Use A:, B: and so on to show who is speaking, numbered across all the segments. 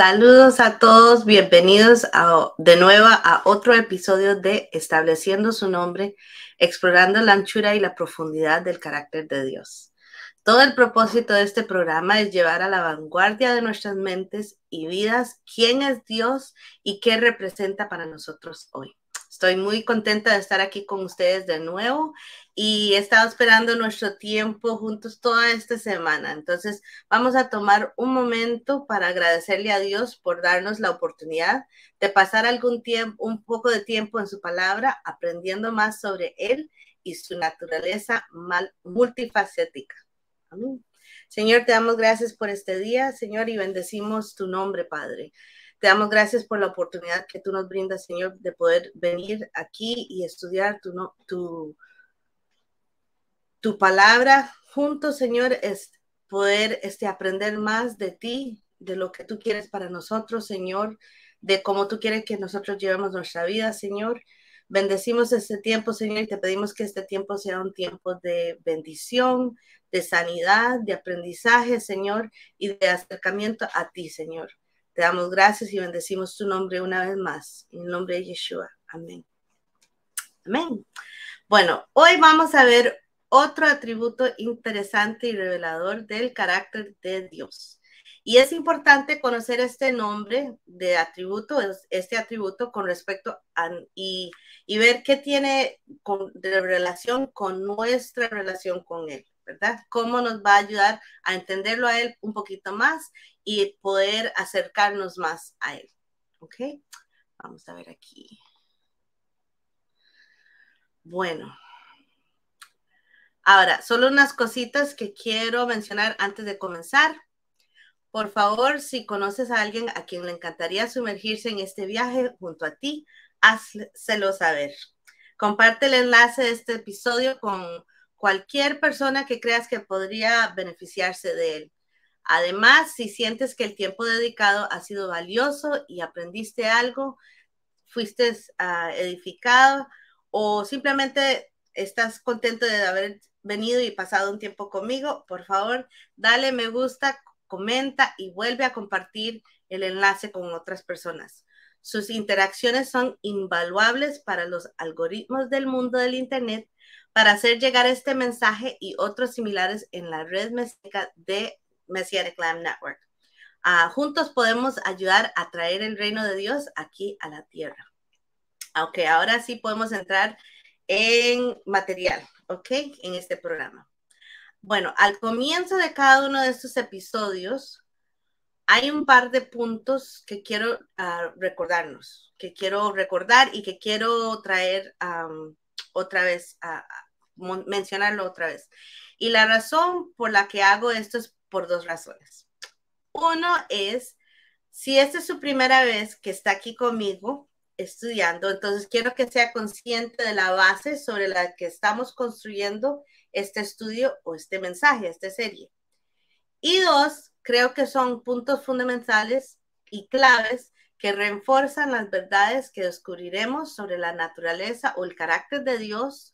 A: Saludos a todos, bienvenidos de nuevo a otro episodio de Estableciendo su Nombre, explorando la anchura y la profundidad del carácter de Dios. Todo el propósito de este programa es llevar a la vanguardia de nuestras mentes y vidas quién es Dios y qué representa para nosotros hoy. Estoy muy contenta de estar aquí con ustedes de nuevo y he estado esperando nuestro tiempo juntos toda esta semana. Entonces, vamos a tomar un momento para agradecerle a Dios por darnos la oportunidad de pasar un poco de tiempo en su palabra, aprendiendo más sobre Él y su naturaleza multifacética. Amén. Señor, te damos gracias por este día, Señor, y bendecimos tu nombre, Padre. Te damos gracias por la oportunidad que tú nos brindas, Señor, de poder venir aquí y estudiar tu palabra juntos, Señor, es poder aprender más de ti, de lo que tú quieres para nosotros, Señor, de cómo tú quieres que nosotros llevemos nuestra vida, Señor. Bendecimos este tiempo, Señor, y te pedimos que este tiempo sea un tiempo de bendición, de sanidad, de aprendizaje, Señor, y de acercamiento a ti, Señor. Te damos gracias y bendecimos tu nombre una vez más. En el nombre de Yeshua. Amén. Amén. Bueno, hoy vamos a ver otro atributo interesante y revelador del carácter de Dios. Y es importante conocer este nombre de atributo, este atributo con respecto a y ver qué tiene de relación con nuestra relación con Él, ¿verdad? Cómo nos va a ayudar a entenderlo a Él un poquito más y poder acercarnos más a Él. ¿Ok? Vamos a ver aquí. Bueno. Ahora, solo unas cositas que quiero mencionar antes de comenzar. Por favor, si conoces a alguien a quien le encantaría sumergirse en este viaje junto a ti, házselo saber. Comparte el enlace de este episodio con cualquier persona que creas que podría beneficiarse de él. Además, si sientes que el tiempo dedicado ha sido valioso y aprendiste algo, fuiste edificado o simplemente estás contento de haber venido y pasado un tiempo conmigo, por favor, dale me gusta, comenta y vuelve a compartir el enlace con otras personas. Sus interacciones son invaluables para los algoritmos del mundo del Internet para hacer llegar este mensaje y otros similares en la red mesiánica de Messianic Lamb Network. Juntos podemos ayudar a traer el reino de Dios aquí a la tierra. Ok, ahora sí podemos entrar en material, ok, en este programa. Bueno, al comienzo de cada uno de estos episodios hay un par de puntos que quiero recordarnos, que quiero recordar y que quiero traer otra vez, mencionarlo otra vez. Y la razón por la que hago esto es por dos razones. Uno es, si esta es su primera vez que está aquí conmigo estudiando, entonces quiero que sea consciente de la base sobre la que estamos construyendo este estudio o este mensaje, esta serie. Y dos, creo que son puntos fundamentales y claves que refuerzan las verdades que descubriremos sobre la naturaleza o el carácter de Dios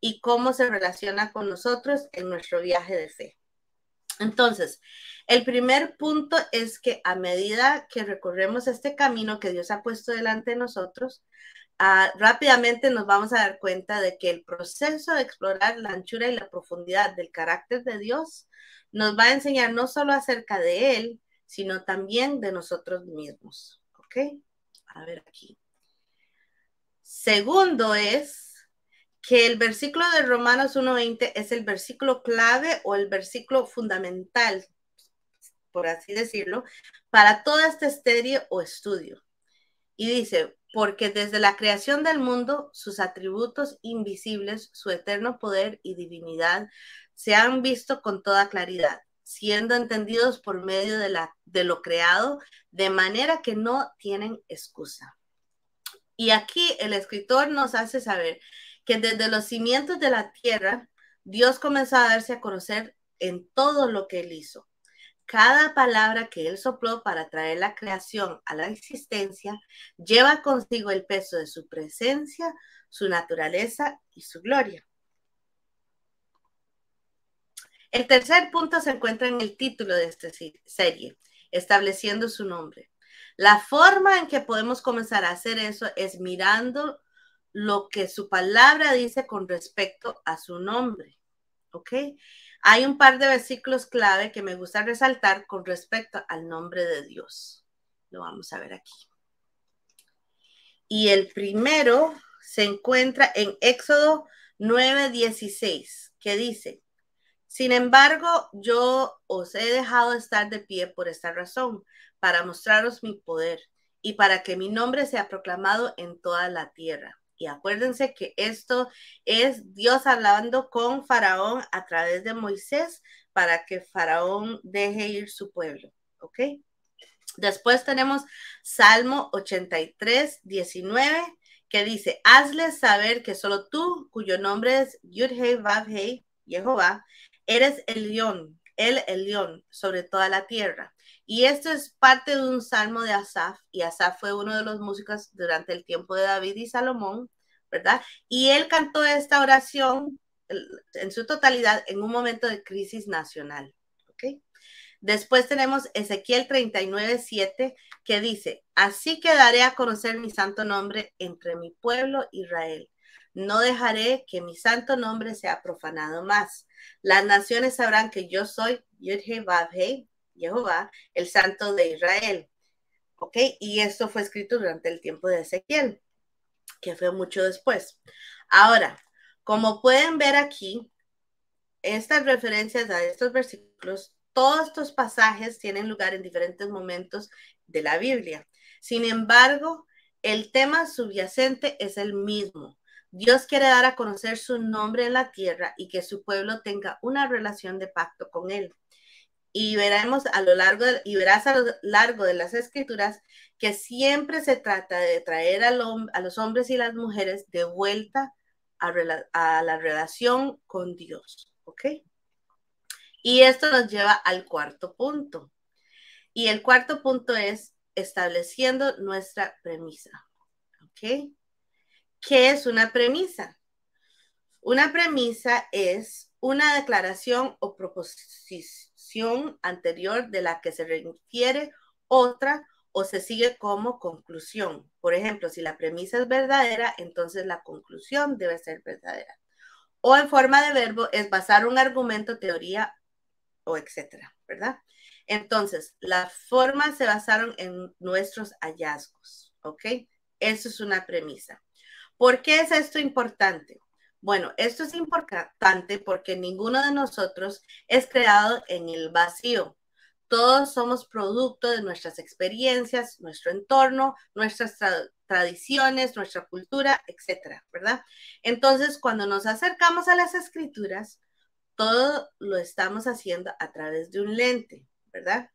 A: y cómo se relaciona con nosotros en nuestro viaje de fe. Entonces, el primer punto es que a medida que recorremos este camino que Dios ha puesto delante de nosotros, rápidamente nos vamos a dar cuenta de que el proceso de explorar la anchura y la profundidad del carácter de Dios nos va a enseñar no solo acerca de Él, sino también de nosotros mismos. ¿Ok? A ver aquí. Segundo es que el versículo de Romanos 1:20 es el versículo clave o el versículo fundamental, por así decirlo, para todo este serie o estudio. Y dice, porque desde la creación del mundo, sus atributos invisibles, su eterno poder y divinidad se han visto con toda claridad, siendo entendidos por medio de lo creado, de manera que no tienen excusa. Y aquí el escritor nos hace saber que desde los cimientos de la tierra, Dios comenzó a darse a conocer en todo lo que Él hizo. Cada palabra que Él sopló para traer la creación a la existencia lleva consigo el peso de su presencia, su naturaleza y su gloria. El tercer punto se encuentra en el título de esta serie, estableciendo su nombre. La forma en que podemos comenzar a hacer eso es mirando lo que su palabra dice con respecto a su nombre. ¿Ok? Hay un par de versículos clave que me gusta resaltar con respecto al nombre de Dios. Lo vamos a ver aquí. Y el primero se encuentra en Éxodo 9:16, que dice: sin embargo, yo os he dejado estar de pie por esta razón, para mostraros mi poder y para que mi nombre sea proclamado en toda la tierra. Y acuérdense que esto es Dios hablando con Faraón a través de Moisés para que Faraón deje ir su pueblo. ¿Ok? Después tenemos Salmo 83:19, que dice: hazles saber que solo tú, cuyo nombre es Yud-Heh Vav-Heh, Jehová, eres el león sobre toda la tierra. Y esto es parte de un salmo de Asaf, y Asaf fue uno de los músicos durante el tiempo de David y Salomón, ¿verdad? Y él cantó esta oración en su totalidad en un momento de crisis nacional, ¿ok? Después tenemos Ezequiel 39:7, que dice: así que daré a conocer mi santo nombre entre mi pueblo Israel. No dejaré que mi santo nombre sea profanado más. Las naciones sabrán que yo soy Yud-Heh Vav-Heh, Jehová, el santo de Israel. ¿Ok? Y esto fue escrito durante el tiempo de Ezequiel, que fue mucho después. Ahora, como pueden ver aquí, estas referencias a estos versículos, todos estos pasajes tienen lugar en diferentes momentos de la Biblia. Sin embargo, el tema subyacente es el mismo. Dios quiere dar a conocer su nombre en la tierra y que su pueblo tenga una relación de pacto con él. Y verás a lo largo de las escrituras que siempre se trata de traer a los hombres y las mujeres de vuelta a la relación con Dios. ¿Ok? Y esto nos lleva al cuarto punto. Y el cuarto punto es estableciendo nuestra premisa. ¿Ok? ¿Qué es una premisa? Una premisa es una declaración o proposición anterior de la que se refiere otra o se sigue como conclusión. Por ejemplo, si la premisa es verdadera, entonces la conclusión debe ser verdadera. O en forma de verbo es basar un argumento, teoría o etcétera, ¿verdad? Entonces, las formas se basaron en nuestros hallazgos, ¿ok? Eso es una premisa. ¿Por qué es esto importante? Bueno, esto es importante porque ninguno de nosotros es creado en el vacío. Todos somos producto de nuestras experiencias, nuestro entorno, nuestras tradiciones, nuestra cultura, etcétera, ¿verdad? Entonces, cuando nos acercamos a las escrituras, todo lo estamos haciendo a través de un lente, ¿verdad?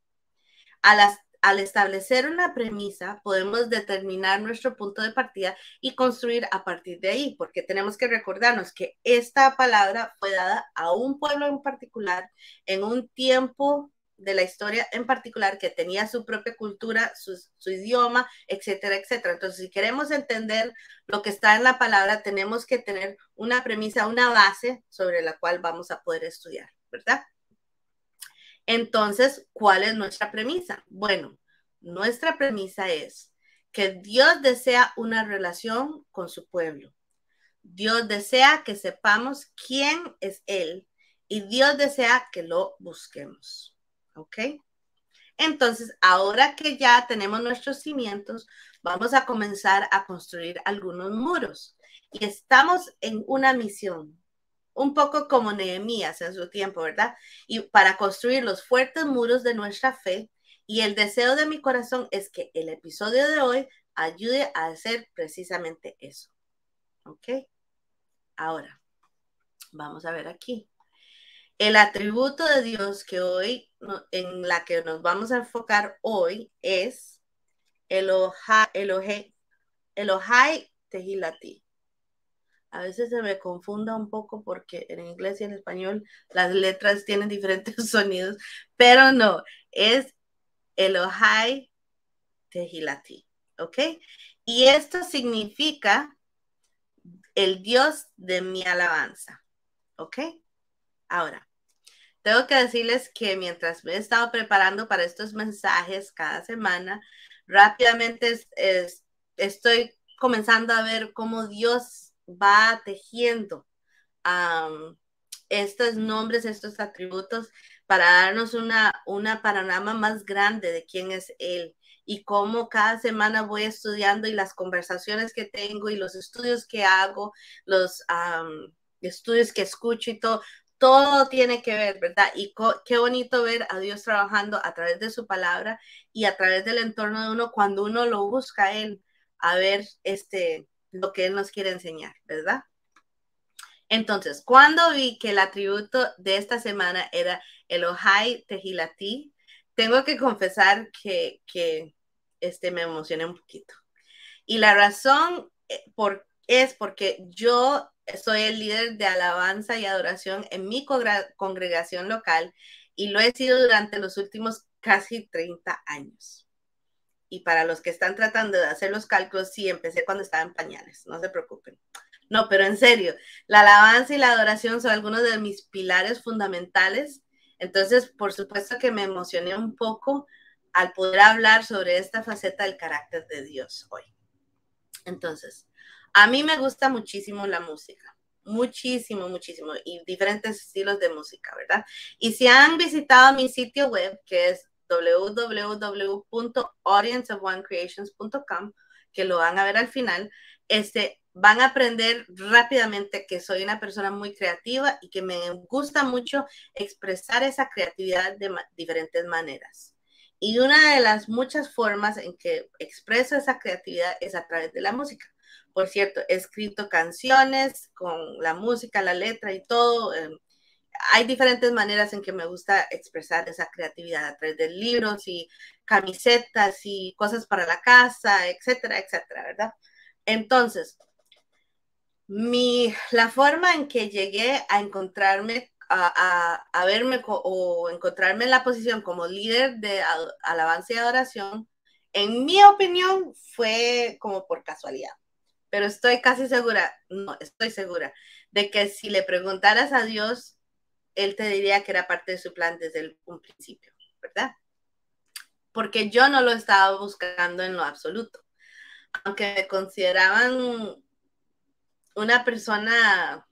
A: Al establecer una premisa, podemos determinar nuestro punto de partida y construir a partir de ahí, porque tenemos que recordarnos que esta palabra fue dada a un pueblo en particular, en un tiempo de la historia en particular, que tenía su propia cultura, su idioma, etcétera, etcétera. Entonces, si queremos entender lo que está en la palabra, tenemos que tener una premisa, una base sobre la cual vamos a poder estudiar, ¿verdad? Entonces, ¿cuál es nuestra premisa? Bueno, nuestra premisa es que Dios desea una relación con su pueblo. Dios desea que sepamos quién es Él y Dios desea que lo busquemos. ¿Ok? Entonces, ahora que ya tenemos nuestros cimientos, vamos a comenzar a construir algunos muros. Y estamos en una misión, un poco como Nehemías en su tiempo, ¿verdad? Y para construir los fuertes muros de nuestra fe. Y el deseo de mi corazón es que el episodio de hoy ayude a hacer precisamente eso. ¿Ok? Ahora, vamos a ver aquí. El atributo de Dios que hoy, en la que nos vamos a enfocar hoy, es Elohai Tehilati. A veces se me confunda un poco porque en inglés y en español las letras tienen diferentes sonidos, pero no, es Elohai Tehilati, ¿ok? Y esto significa el Dios de mi alabanza, ¿ok? Ahora, tengo que decirles que mientras me he estado preparando para estos mensajes cada semana, rápidamente estoy comenzando a ver cómo Dios va tejiendo estos nombres, estos atributos, para darnos una panorama más grande de quién es Él y cómo cada semana voy estudiando y las conversaciones que tengo y los estudios que hago, los estudios que escucho y todo tiene que ver, ¿verdad? Y qué bonito ver a Dios trabajando a través de su palabra y a través del entorno de uno cuando uno lo busca a Él, a ver lo que Él nos quiere enseñar, ¿verdad? Entonces, cuando vi que el atributo de esta semana era Elohai Tehilati, tengo que confesar que me emocioné un poquito. Y la razón es porque yo soy el líder de alabanza y adoración en mi congregación local y lo he sido durante los últimos casi 30 años. Y para los que están tratando de hacer los cálculos, sí, empecé cuando estaba en pañales, no se preocupen. No, pero en serio, la alabanza y la adoración son algunos de mis pilares fundamentales. Entonces, por supuesto que me emocioné un poco al poder hablar sobre esta faceta del carácter de Dios hoy. Entonces, a mí me gusta muchísimo la música, muchísimo, muchísimo, y diferentes estilos de música, ¿verdad? Y si han visitado mi sitio web, que es www.audienceofonecreations.com, que lo van a ver al final, van a aprender rápidamente que soy una persona muy creativa y que me gusta mucho expresar esa creatividad de diferentes maneras. Y una de las muchas formas en que expreso esa creatividad es a través de la música. Por cierto, he escrito canciones con la música, la letra y todo. Hay diferentes maneras en que me gusta expresar esa creatividad a través de libros y camisetas y cosas para la casa, etcétera, etcétera, ¿verdad? Entonces, la forma en que llegué a encontrarme, a verme o encontrarme en la posición como líder de alabanza y adoración, en mi opinión, fue como por casualidad. Pero estoy casi segura, no, estoy segura, de que si le preguntaras a Dios, Él te diría que era parte de su plan desde un principio, ¿verdad? Porque yo no lo estaba buscando en lo absoluto. Aunque me consideraban una persona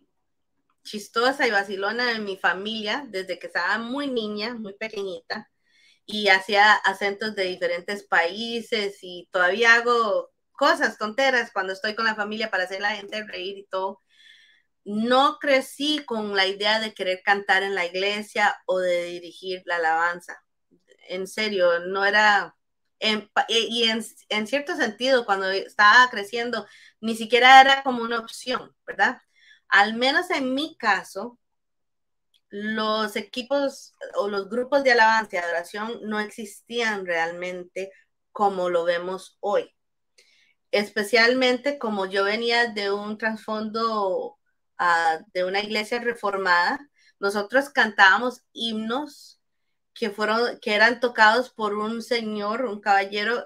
A: chistosa y vacilona en mi familia desde que estaba muy niña, muy pequeñita, y hacía acentos de diferentes países y todavía hago cosas tonteras cuando estoy con la familia para hacer a la gente reír y todo. No crecí con la idea de querer cantar en la iglesia o de dirigir la alabanza. En serio, no era... en cierto sentido, cuando estaba creciendo, ni siquiera era como una opción, ¿verdad? Al menos en mi caso, los equipos o los grupos de alabanza y adoración no existían realmente como lo vemos hoy. Especialmente como yo venía de un trasfondo de una iglesia reformada, nosotros cantábamos himnos que eran tocados por un señor, un caballero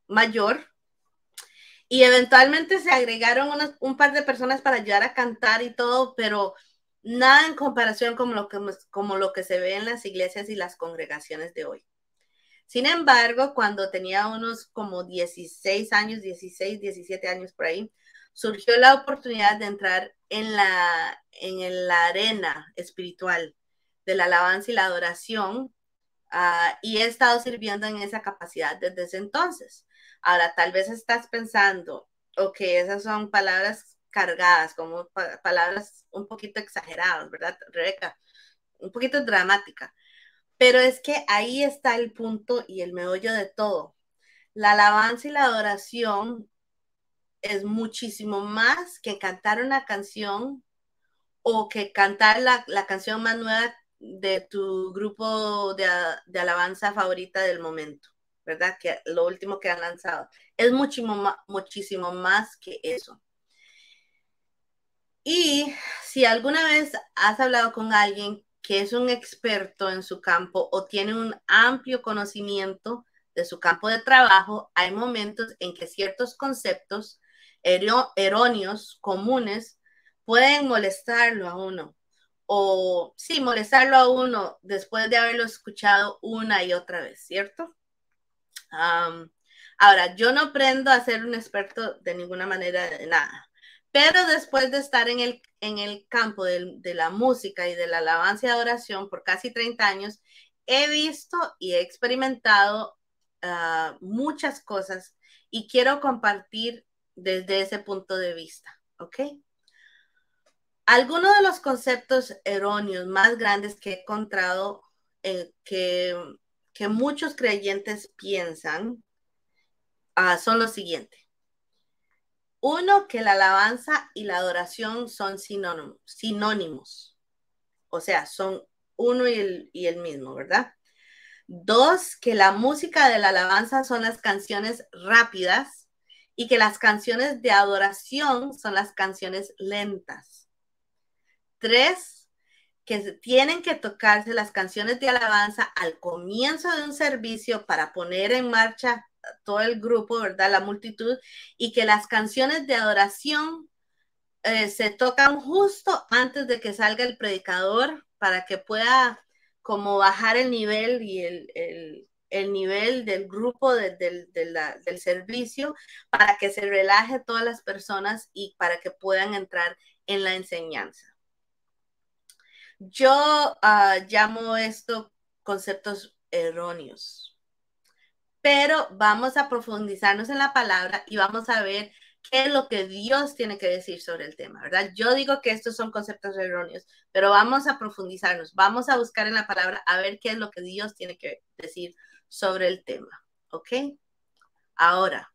A: mayor, y eventualmente se agregaron un par de personas para ayudar a cantar y todo, pero nada en comparación como lo que se ve en las iglesias y las congregaciones de hoy. Sin embargo, cuando tenía unos como 16 años, 16, 17 años por ahí, surgió la oportunidad de entrar en la arena espiritual de la alabanza y la adoración, y he estado sirviendo en esa capacidad desde ese entonces. Ahora, tal vez estás pensando, ok, esas son palabras cargadas, como palabras un poquito exageradas, ¿verdad, Rebeca? Un poquito dramática. Pero es que ahí está el punto y el meollo de todo. La alabanza y la adoración es muchísimo más que cantar una canción o que cantar la canción más nueva de tu grupo de alabanza favorita del momento, ¿verdad? Que lo último que han lanzado. Es muchísimo más que eso. Y si alguna vez has hablado con alguien que es un experto en su campo o tiene un amplio conocimiento de su campo de trabajo, hay momentos en que ciertos conceptos erróneos, comunes, pueden molestarlo a uno. O sí, molestarlo a uno después de haberlo escuchado una y otra vez, ¿cierto? Ahora, yo no aprendo a ser un experto de ninguna manera de nada, pero después de estar en el campo de la música y de la alabanza y adoración por casi 30 años, he visto y he experimentado muchas cosas y quiero compartir desde ese punto de vista, ¿ok? Algunos de los conceptos erróneos más grandes que he encontrado que muchos creyentes piensan son los siguientes. Uno, que la alabanza y la adoración son sinónimos. O sea, son uno y el mismo, ¿verdad? Dos, que la música de la alabanza son las canciones rápidas y que las canciones de adoración son las canciones lentas. Tres, que tienen que tocarse las canciones de alabanza al comienzo de un servicio para poner en marcha todo el grupo, ¿verdad? La multitud, y que las canciones de adoración se tocan justo antes de que salga el predicador para que pueda como bajar el nivel y el nivel del grupo del servicio para que se relaje todas las personas y para que puedan entrar en la enseñanza. Yo llamo esto conceptos erróneos, pero vamos a profundizarnos en la palabra y vamos a ver qué es lo que Dios tiene que decir sobre el tema, ¿verdad? Yo digo que estos son conceptos erróneos, pero vamos a profundizarnos, vamos a buscar en la palabra a ver qué es lo que Dios tiene que decir sobre el tema, ¿ok? Ahora,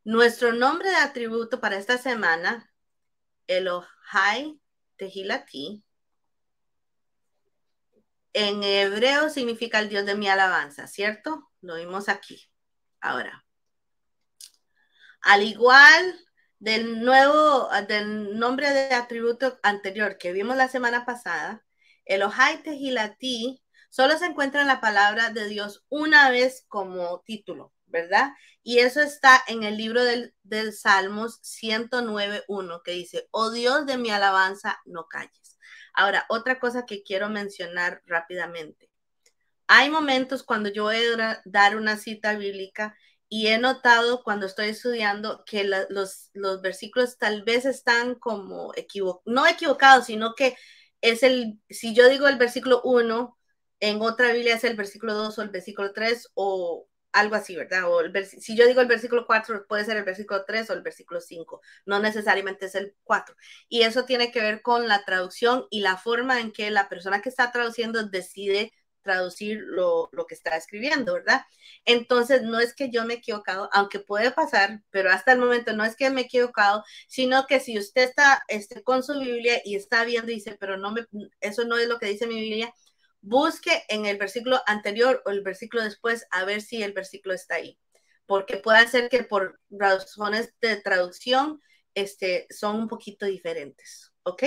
A: nuestro nombre de atributo para esta semana, Elohai Tehilati, en hebreo significa el Dios de mi alabanza, ¿cierto? Lo vimos aquí. Ahora, al igual del nombre de atributo anterior que vimos la semana pasada, Elohai Tehilati solo se encuentra en la palabra de Dios una vez como título, ¿verdad? Y eso está en el libro del Salmos 109.1, que dice, oh Dios de mi alabanza, no calles. Ahora, otra cosa que quiero mencionar rápidamente. Hay momentos cuando yo voy a dar una cita bíblica y he notado cuando estoy estudiando que los versículos tal vez están como no equivocados, sino que si yo digo el versículo 1, en otra Biblia es el versículo 2 o el versículo 3 o algo así, ¿verdad? O si yo digo el versículo 4, puede ser el versículo 3 o el versículo 5, no necesariamente es el 4. Y eso tiene que ver con la traducción y la forma en que la persona que está traduciendo decide traducir lo que está escribiendo, ¿verdad? Entonces, no es que yo me he equivocado, aunque puede pasar, pero hasta el momento no es que me he equivocado, sino que si usted está con su Biblia y está viendo y dice, pero eso no es lo que dice mi Biblia, busque en el versículo anterior o el versículo después a ver si el versículo está ahí, porque puede ser que por razones de traducción son un poquito diferentes, ¿ok?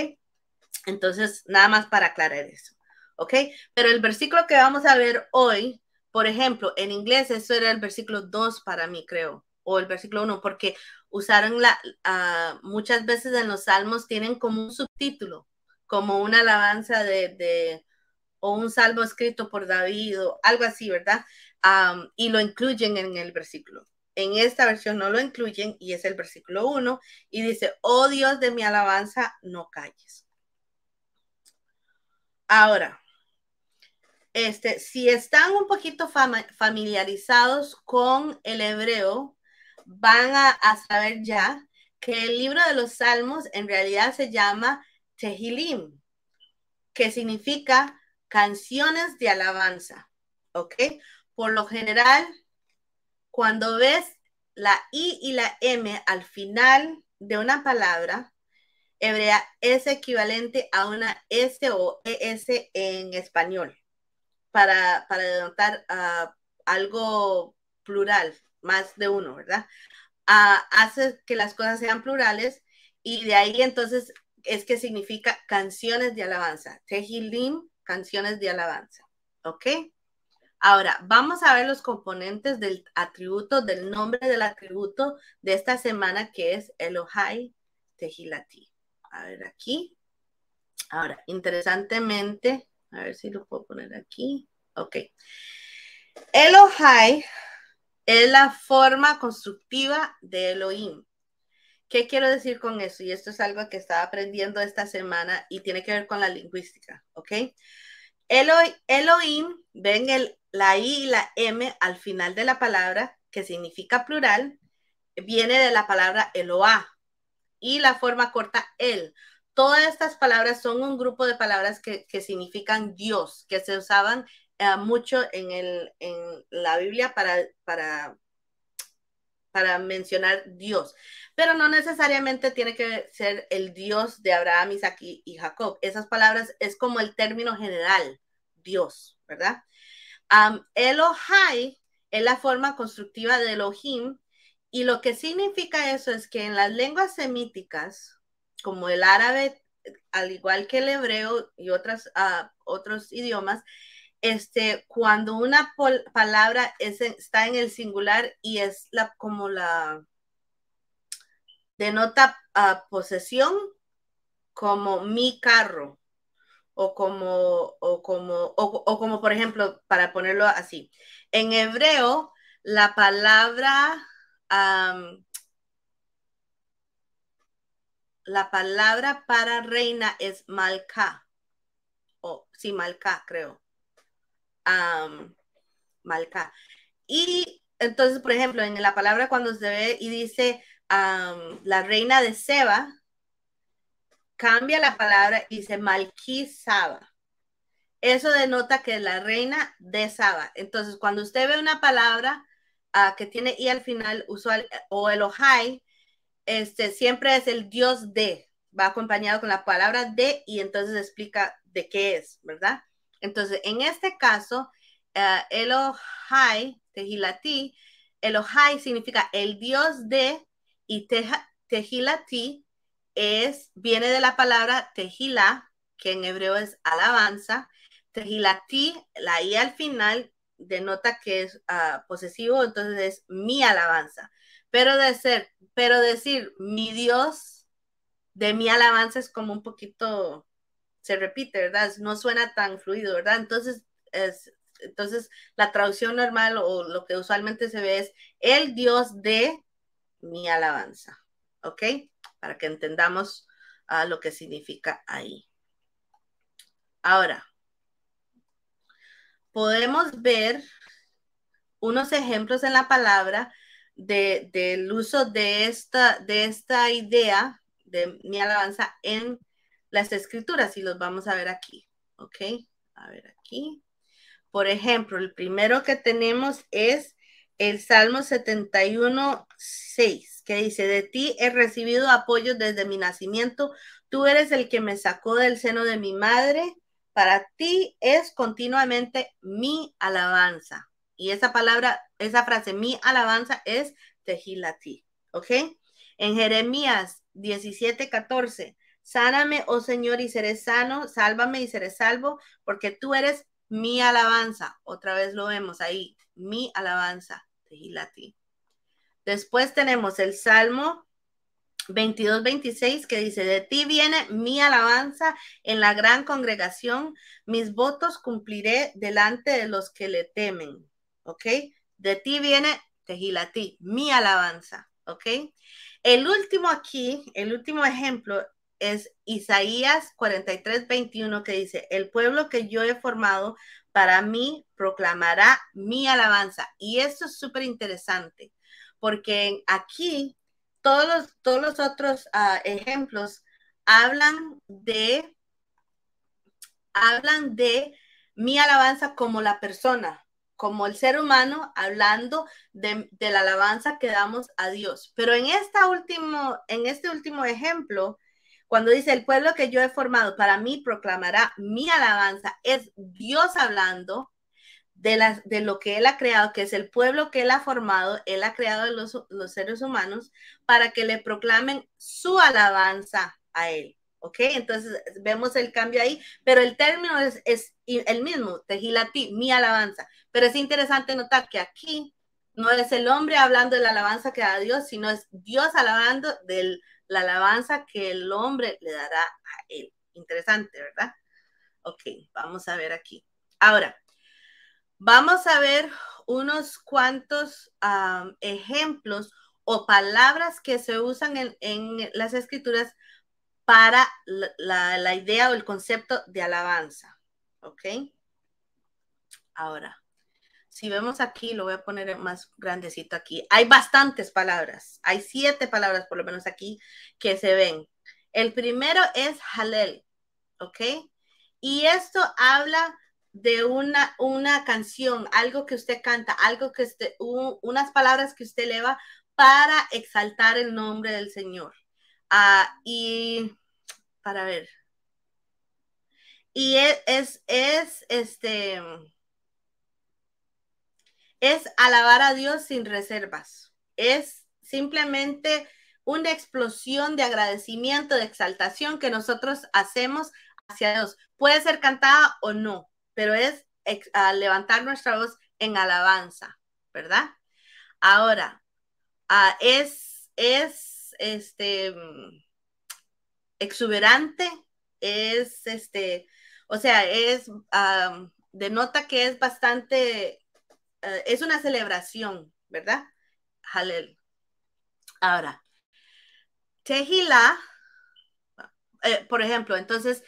A: Entonces, nada más para aclarar eso. ¿Ok? Pero el versículo que vamos a ver hoy, por ejemplo, en inglés eso era el versículo 2 para mí, creo, o el versículo 1, porque usaron muchas veces en los salmos tienen como un subtítulo, como una alabanza o un salmo escrito por David o algo así, ¿verdad? Y lo incluyen en el versículo. En esta versión no lo incluyen y es el versículo 1 y dice, oh Dios de mi alabanza, no calles. Ahora, si están un poquito familiarizados con el hebreo, van a saber ya que el libro de los Salmos en realidad se llama Tehilim, que significa canciones de alabanza, ¿ok? Por lo general, cuando ves la I y la M al final de una palabra hebrea, es equivalente a una S o ES en español. Para denotar algo plural, más de uno, ¿verdad? Hace que las cosas sean plurales y de ahí entonces es que significa canciones de alabanza. Tehilim, canciones de alabanza. ¿Ok? Ahora, vamos a ver los componentes del atributo, del nombre del atributo de esta semana que es Elohai Tehilati. A ver aquí. Ahora, interesantemente, a ver si lo puedo poner aquí. Ok. Elohai es la forma constructiva de Elohim. ¿Qué quiero decir con eso? Y esto es algo que estaba aprendiendo esta semana y tiene que ver con la lingüística, ¿ok? Elohim, ven la I y la M al final de la palabra, que significa plural, viene de la palabra Eloah y la forma corta el. Todas estas palabras son un grupo de palabras que significan Dios, que se usaban mucho en la Biblia para mencionar Dios, pero no necesariamente tiene que ser el Dios de Abraham, Isaac y Jacob. Esas palabras es como el término general, Dios, ¿verdad? Elohai es la forma constructiva de Elohim, y lo que significa eso es que en las lenguas semíticas, como el árabe, al igual que el hebreo y otros idiomas, cuando una palabra está en el singular y es como la denota posesión, como mi carro, o como por ejemplo, para ponerlo así, en hebreo, la palabra, um, la palabra para reina es malca, o sí, malca, creo. Malca. Y entonces, por ejemplo, en la palabra cuando se ve y dice la reina de Seba, cambia la palabra y dice Malki Saba. Eso denota que es la reina de Saba. Entonces, cuando usted ve una palabra que tiene i al final, usual, o Elohai, siempre es el dios de, va acompañado con la palabra de y entonces explica de qué es, ¿verdad? Entonces, en este caso, Elohai, Tehilati, Elohai significa el dios de, y Tehilati viene de la palabra Tehila, que en hebreo es alabanza. Tehilati, la i al final denota que es posesivo, entonces es mi alabanza. Pero decir mi Dios de mi alabanza es como un poquito, se repite, ¿verdad? No suena tan fluido, ¿verdad? Entonces la traducción normal o lo que usualmente se ve es el Dios de mi alabanza, ¿ok? Para que entendamos lo que significa ahí. Ahora, podemos ver unos ejemplos en la palabra del uso de esta idea de mi alabanza en las escrituras, y los vamos a ver aquí, ¿ok? A ver aquí. Por ejemplo, el primero que tenemos es el Salmo 71:6, que dice, de ti he recibido apoyo desde mi nacimiento, tú eres el que me sacó del seno de mi madre, para ti es continuamente mi alabanza. Y esa frase, mi alabanza, es Tehilati, ¿ok? En Jeremías 17:14, sáname, oh Señor, y seré sano, sálvame y seré salvo, porque tú eres mi alabanza. Otra vez lo vemos ahí, mi alabanza, Tehilati. Después tenemos el Salmo 22:26, que dice, de ti viene mi alabanza en la gran congregación, mis votos cumpliré delante de los que le temen, ¿ok? De ti viene Tehilati, mi alabanza, ¿ok? El último ejemplo es Isaías 43:21, que dice, el pueblo que yo he formado para mí proclamará mi alabanza. Y esto es súper interesante, porque aquí todos los otros ejemplos hablan de mi alabanza como la persona, como el ser humano, hablando de la alabanza que damos a Dios. Pero en este último ejemplo, cuando dice el pueblo que yo he formado para mí proclamará mi alabanza, es Dios hablando de lo que Él ha creado, que es el pueblo que Él ha formado. Él ha creado los seres humanos para que le proclamen su alabanza a Él. ¿Ok? Entonces vemos el cambio ahí, pero el término es el mismo, Tehilati, mi alabanza. Pero es interesante notar que aquí no es el hombre hablando de la alabanza que da a Dios, sino es Dios alabando de la alabanza que el hombre le dará a Él. Interesante, ¿verdad? Ok, vamos a ver aquí. Ahora, vamos a ver unos cuantos ejemplos o palabras que se usan en las escrituras para la idea o el concepto de alabanza. ¿Ok? Ahora, si vemos aquí, lo voy a poner más grandecito aquí. Hay bastantes palabras. Hay 7 palabras por lo menos aquí que se ven. El primero es Halel. ¿Ok? Y esto habla de una canción, algo que usted canta, algo que usted, unas palabras que usted eleva para exaltar el nombre del Señor. Y para ver. Y es alabar a Dios sin reservas. Es simplemente una explosión de agradecimiento, de exaltación que nosotros hacemos hacia Dios. Puede ser cantada o no, pero es levantar nuestra voz en alabanza, ¿verdad? Ahora, es exuberante, o sea, denota que es bastante, es una celebración, ¿verdad? Halel. Ahora, Tehilá, por ejemplo, entonces,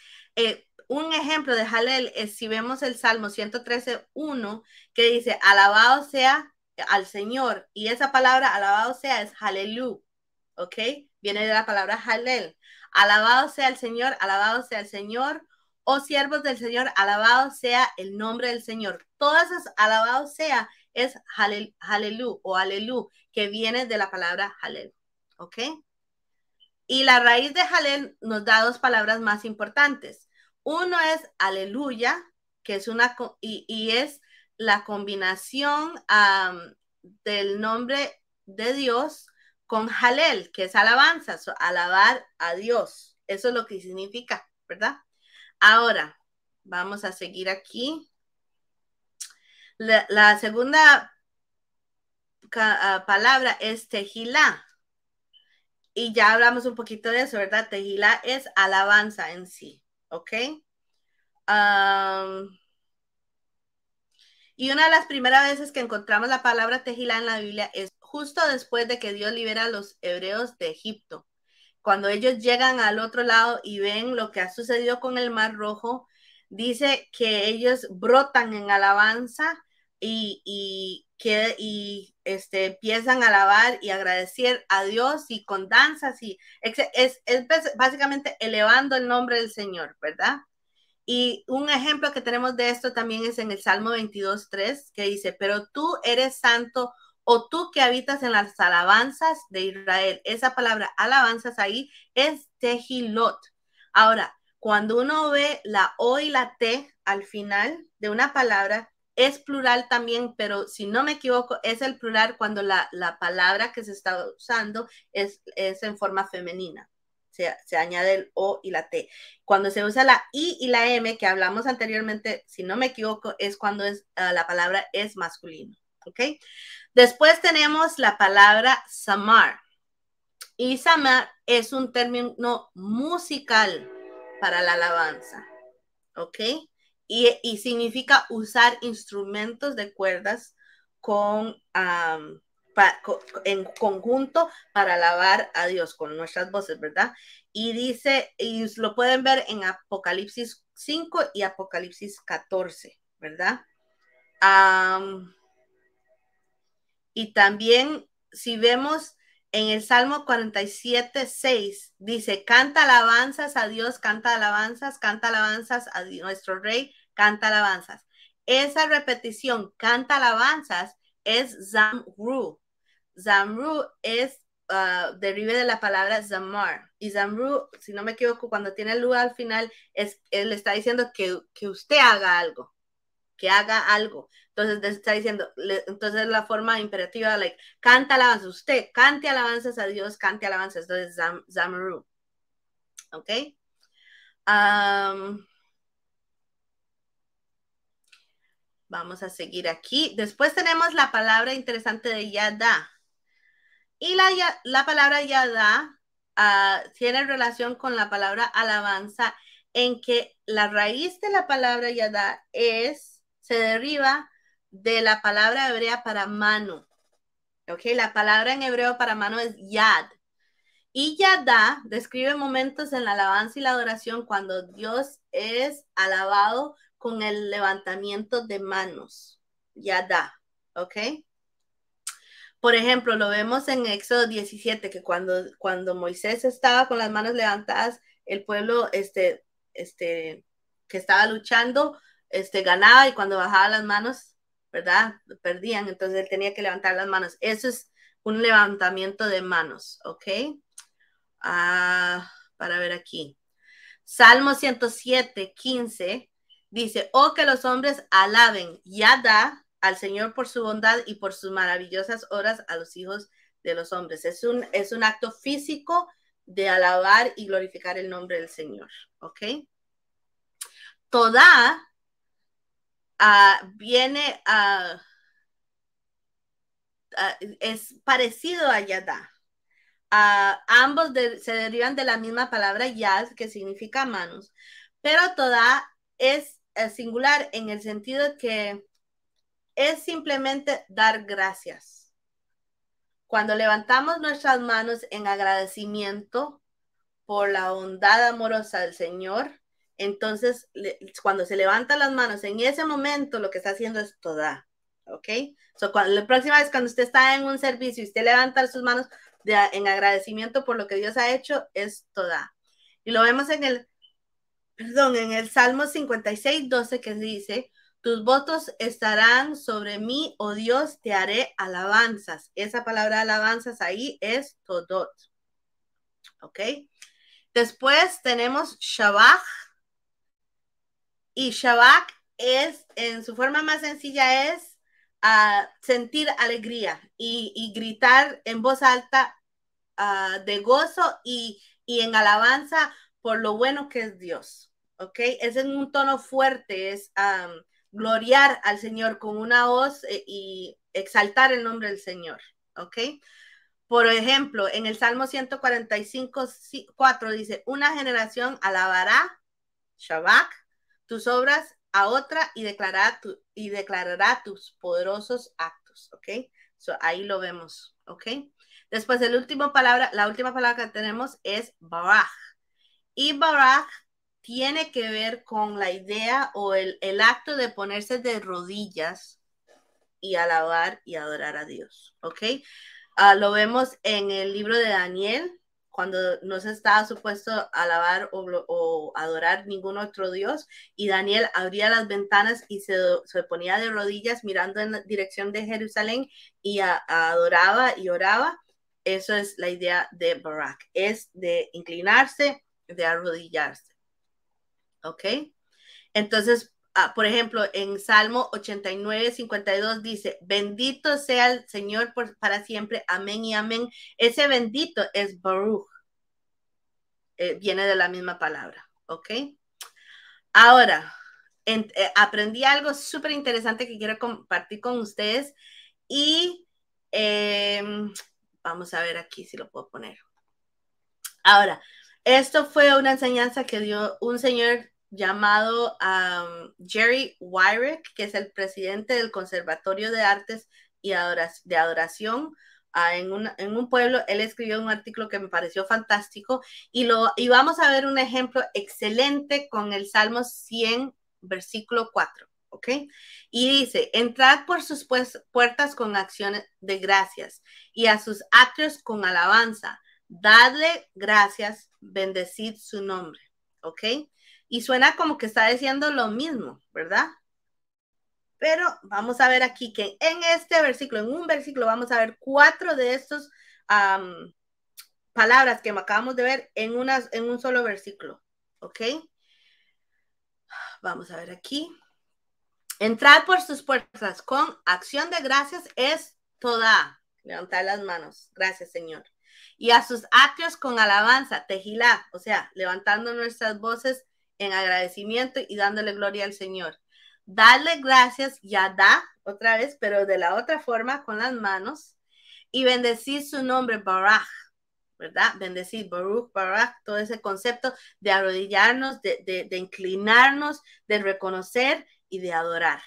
A: un ejemplo de Halel es si vemos el Salmo 113:1, que dice, alabado sea al Señor, y esa palabra alabado sea es Halelú, ¿ok? Viene de la palabra Halel. Alabado sea el Señor, alabado sea el Señor, oh siervos del Señor, alabado sea el nombre del Señor. Todas esas alabado sea es Halelú o Alelú, que viene de la palabra Halel, ¿ok? Y la raíz de Halel nos da 2 palabras más importantes. Uno es aleluya, que es y es la combinación del nombre de Dios con Halel, que es alabanza, alabar a Dios. Eso es lo que significa, ¿verdad? Ahora, vamos a seguir aquí. La segunda palabra es Tehilá. Y ya hablamos un poquito de eso, ¿verdad? Tehilá es alabanza en sí, ¿ok? Y una de las primeras veces que encontramos la palabra Tehilá en la Biblia es justo después de que Dios libera a los hebreos de Egipto. Cuando ellos llegan al otro lado y ven lo que ha sucedido con el Mar Rojo, dice que ellos brotan en alabanza y empiezan a alabar y agradecer a Dios y con danzas y es básicamente elevando el nombre del Señor, ¿verdad? Y un ejemplo que tenemos de esto también es en el Salmo 22:3, que dice, pero tú eres santo, o tú que habitas en las alabanzas de Israel. Esa palabra alabanzas ahí es Tehilot. Ahora, cuando uno ve la O y la T al final de una palabra, es plural también, pero si no me equivoco, es el plural cuando la palabra que se está usando es en forma femenina. Se añade el O y la T. Cuando se usa la I y la M, que hablamos anteriormente, si no me equivoco, es cuando la palabra es masculino. ¿Ok? Después tenemos la palabra samar. Y samar es un término musical para la alabanza. ¿Ok? Y significa usar instrumentos de cuerdas en conjunto para alabar a Dios con nuestras voces, ¿verdad? Y dice, y lo pueden ver en Apocalipsis 5 y Apocalipsis 14, ¿verdad? Y también, si vemos en el Salmo 47:6, dice, canta alabanzas a Dios, canta alabanzas a nuestro Rey, canta alabanzas. Esa repetición, canta alabanzas, es Zamru. Zamru es derive de la palabra Zamar. Y Zamru, si no me equivoco, cuando tiene el lugar al final, él está diciendo que usted haga algo, que haga algo. Entonces está diciendo, entonces la forma imperativa, like, canta alabanzas, usted cante alabanzas a Dios, cante alabanzas, entonces Zamru. ¿Ok? Vamos a seguir aquí. Después tenemos la palabra interesante de Yada. Y la palabra Yada tiene relación con la palabra alabanza, en que la raíz de la palabra Yada se deriva de la palabra hebrea para mano. ¿Ok? La palabra en hebreo para mano es yad. Y yadá describe momentos en la alabanza y la adoración cuando Dios es alabado con el levantamiento de manos. Yadá. ¿Ok? Por ejemplo, lo vemos en Éxodo 17, que cuando Moisés estaba con las manos levantadas, el pueblo que estaba luchando ganaba, y cuando bajaba las manos, ¿verdad? Perdían, entonces él tenía que levantar las manos. Eso es un levantamiento de manos, ¿ok? Para ver aquí. Salmo 107:15 dice, oh, que los hombres alaben Yadá al Señor por su bondad y por sus maravillosas obras a los hijos de los hombres. Es un acto físico de alabar y glorificar el nombre del Señor. ¿Ok? Todá viene es parecido a Yadá. Ambos se derivan de la misma palabra yad, que significa manos, pero Todá es singular en el sentido que es simplemente dar gracias. Cuando levantamos nuestras manos en agradecimiento por la bondad amorosa del Señor, entonces cuando se levantan las manos en ese momento, lo que está haciendo es Todá. ¿Ok? La próxima vez cuando usted está en un servicio y usted levanta sus manos en agradecimiento por lo que Dios ha hecho, es Todá. Y lo vemos en el Salmo 56:12, que dice, tus votos estarán sobre mí, oh Dios, te haré alabanzas. Esa palabra alabanzas ahí es Todot. ¿Ok? Después tenemos Shabach. Y Shabach en su forma más sencilla, es sentir alegría y gritar en voz alta de gozo y en alabanza por lo bueno que es Dios. ¿Ok? Es en un tono fuerte, es gloriar al Señor con una voz y exaltar el nombre del Señor. ¿Ok? Por ejemplo, en el Salmo 145:4 dice, una generación alabará, Shabach, tus obras a otra y declarará tus poderosos actos. ¿Ok? Ahí lo vemos. ¿Ok? Después, la última palabra que tenemos es baraj. Y baraj tiene que ver con la idea o el acto de ponerse de rodillas y alabar y adorar a Dios. ¿Ok? Lo vemos en el libro de Daniel, cuando no se estaba supuesto a alabar o adorar ningún otro Dios, y Daniel abría las ventanas y se ponía de rodillas mirando en la dirección de Jerusalén y adoraba y oraba. Eso es la idea de Barak, es de inclinarse, de arrodillarse. ¿Ok? Entonces, por ejemplo, en Salmo 89:52 dice, bendito sea el Señor para siempre, amén y amén. Ese bendito es Baruch, viene de la misma palabra, ¿ok? Ahora, aprendí algo súper interesante que quiero compartir con ustedes y vamos a ver aquí si lo puedo poner. Ahora, esto fue una enseñanza que dio un señor llamado Jerry Wyrick, que es el presidente del Conservatorio de Artes y de Adoración en un pueblo. Él escribió un artículo que me pareció fantástico y vamos a ver un ejemplo excelente con el Salmo 100, versículo 4. ¿Ok? Y dice, entrad por sus puertas con acciones de gracias y a sus atrios con alabanza. Dadle gracias, bendecid su nombre, ¿ok? Y suena como que está diciendo lo mismo, ¿verdad? Pero vamos a ver aquí que en un versículo, vamos a ver 4 de estos palabras que acabamos de ver en un solo versículo, ¿ok? Vamos a ver aquí. Entrar por sus puertas con acción de gracias es toda. Levantar las manos. Gracias, Señor. Y a sus atrios con alabanza, tejilá, o sea, levantando nuestras voces en agradecimiento y dándole gloria al Señor. Darle gracias, yadá, otra vez, pero de la otra forma, con las manos, y bendecir su nombre, baraj, ¿verdad? Bendecir, Baruch, baraj, todo ese concepto de arrodillarnos, de inclinarnos, de reconocer y de adorar.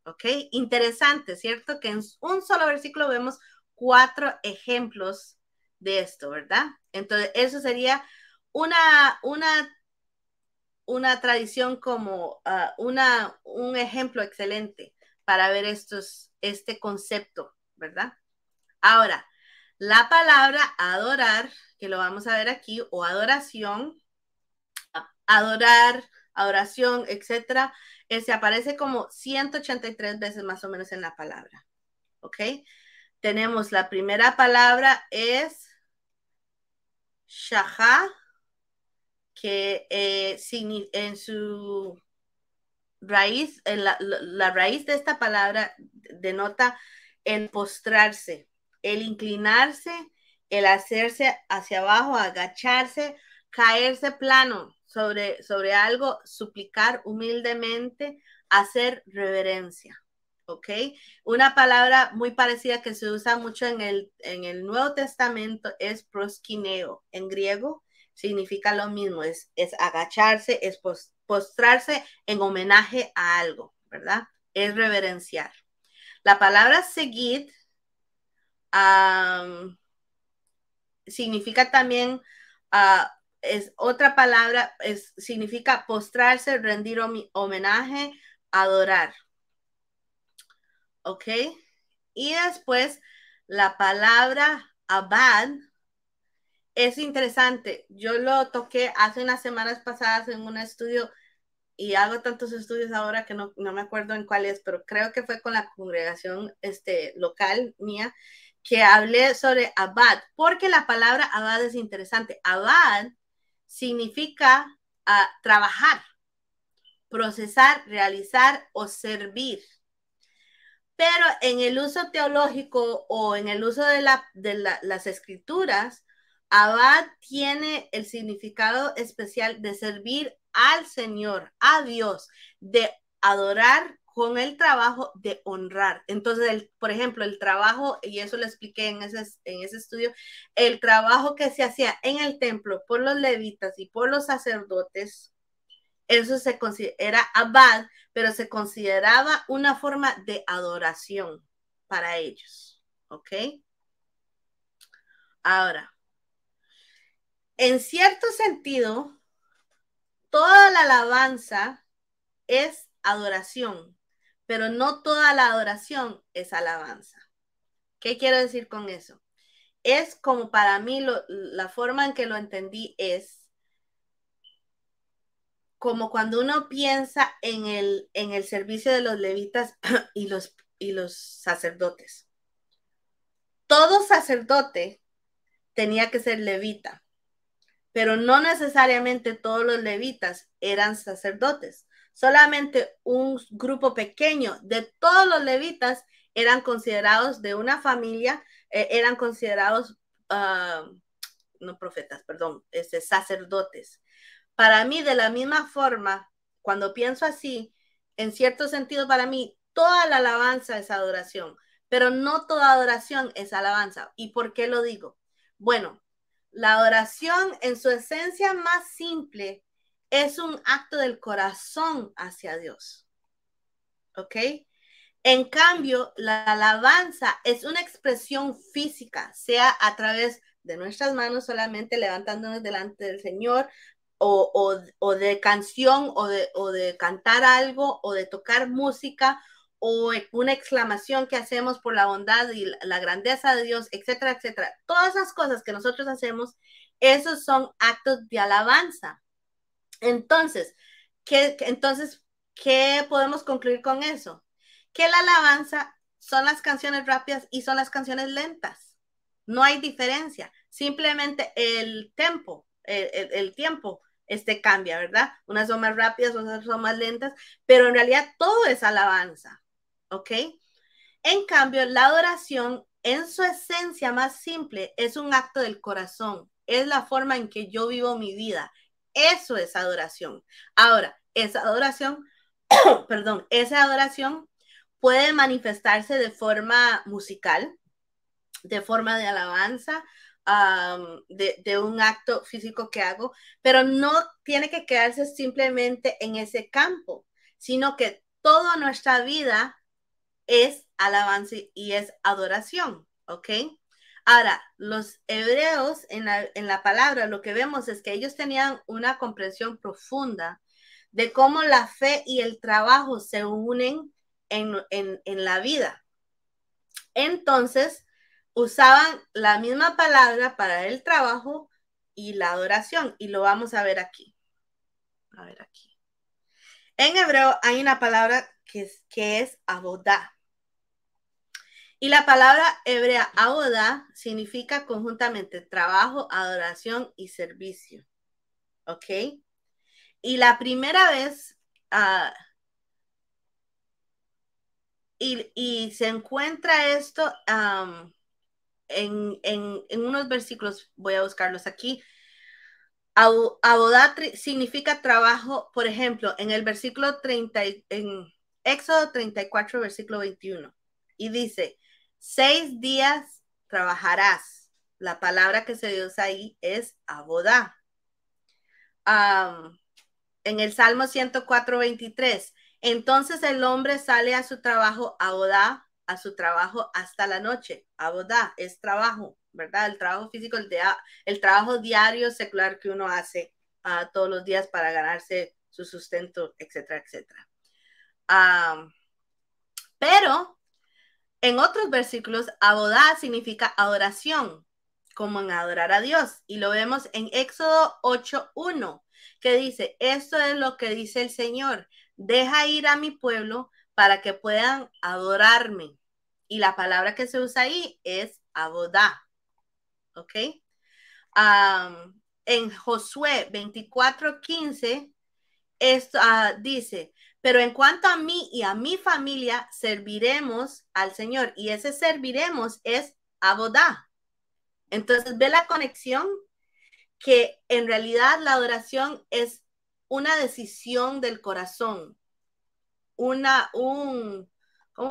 A: ¿Ok? Interesante, ¿cierto? Que en un solo versículo vemos 4 ejemplos de esto, ¿verdad? Entonces, eso sería una, una, una tradición como un ejemplo excelente para ver este concepto, ¿verdad? Ahora, la palabra adorar, que lo vamos a ver aquí, o adoración, adorar, adoración, etcétera, se aparece como 183 veces más o menos en la palabra. ¿Ok? Tenemos la primera palabra es shahá, que en su raíz, la raíz de esta palabra denota el postrarse, el inclinarse, el hacerse hacia abajo, agacharse, caerse plano sobre algo, suplicar humildemente, hacer reverencia. ¿Ok? Una palabra muy parecida que se usa mucho en el Nuevo Testamento es proskineo. En griego significa lo mismo, es agacharse, es postrarse en homenaje a algo, ¿verdad? Es reverenciar. La palabra seguid significa también, es otra palabra, significa postrarse, rendir homenaje, adorar. ¿Ok? Y después la palabra abad es interesante. Yo lo toqué hace unas semanas pasadas en un estudio y hago tantos estudios ahora que no me acuerdo en cuál es, pero creo que fue con la congregación local mía que hablé sobre abad, porque la palabra abad es interesante. Abad significa trabajar, procesar, realizar o servir. Pero en el uso teológico o en el uso de las escrituras, abad tiene el significado especial de servir al Señor, a Dios, de adorar con el trabajo de honrar. Entonces, por ejemplo, el trabajo, y eso lo expliqué en ese estudio, el trabajo que se hacía en el templo por los levitas y por los sacerdotes, eso se considera abad, pero se consideraba una forma de adoración para ellos. ¿Ok? Ahora, en cierto sentido, toda la alabanza es adoración, pero no toda la adoración es alabanza. ¿Qué quiero decir con eso? Es como para mí la forma en que lo entendí es como cuando uno piensa en el servicio de los levitas y los sacerdotes. Todo sacerdote tenía que ser levita, pero no necesariamente todos los levitas eran sacerdotes. Solamente un grupo pequeño de todos los levitas eran considerados de una familia, eran considerados, no profetas, perdón, sacerdotes. Para mí, de la misma forma, cuando pienso así, en cierto sentido, para mí, toda la alabanza es adoración, pero no toda adoración es alabanza. ¿Y por qué lo digo? Bueno, la adoración en su esencia más simple es un acto del corazón hacia Dios. ¿Ok? En cambio, la alabanza es una expresión física, sea a través de nuestras manos solamente levantándonos delante del Señor, o de canción, o de cantar algo, o de tocar música, o una exclamación que hacemos por la bondad y la grandeza de Dios, etcétera, etcétera. Todas esas cosas que nosotros hacemos, esos son actos de alabanza. Entonces, ¿qué podemos concluir con eso? Que la alabanza son las canciones rápidas y son las canciones lentas. No hay diferencia. Simplemente el tiempo cambia, ¿verdad? Unas son más rápidas, otras son más lentas, pero en realidad todo es alabanza. ¿Ok? En cambio, la adoración en su esencia más simple es un acto del corazón. Es la forma en que yo vivo mi vida. Eso es adoración. Ahora, esa adoración, perdón, esa adoración puede manifestarse de forma musical, de forma de alabanza, de un acto físico que hago, pero no tiene que quedarse simplemente en ese campo, sino que toda nuestra vida es alabanza y es adoración, ¿ok? Ahora, los hebreos en la palabra, lo que vemos es que ellos tenían una comprensión profunda de cómo la fe y el trabajo se unen en la vida. Entonces, usaban la misma palabra para el trabajo y la adoración, y lo vamos a ver aquí. A ver aquí. En hebreo hay una palabra que es abodá. Y la palabra hebrea abodá significa conjuntamente trabajo, adoración y servicio. ¿Ok? Y la primera vez, y se encuentra esto en unos versículos, voy a buscarlos aquí. Abodá significa trabajo, por ejemplo, en el versículo 30, en Éxodo 34, versículo 21, y dice, 6 días trabajarás. La palabra que se usa ahí es abodá. En el Salmo 104, 23, entonces el hombre sale a su trabajo, abodá, a su trabajo hasta la noche. Abodá es trabajo, ¿verdad? El trabajo físico, el trabajo diario secular que uno hace todos los días para ganarse su sustento, etcétera, etcétera. Pero en otros versículos, abodá significa adoración, como en adorar a Dios. Y lo vemos en Éxodo 8:1, que dice, esto es lo que dice el Señor, deja ir a mi pueblo para que puedan adorarme. Y la palabra que se usa ahí es abodá. ¿Ok? En Josué 24:15, esto dice, pero en cuanto a mí y a mi familia, serviremos al Señor. Y ese serviremos es abodá. Entonces, ve la conexión, que en realidad la adoración es una decisión del corazón. ¿Cómo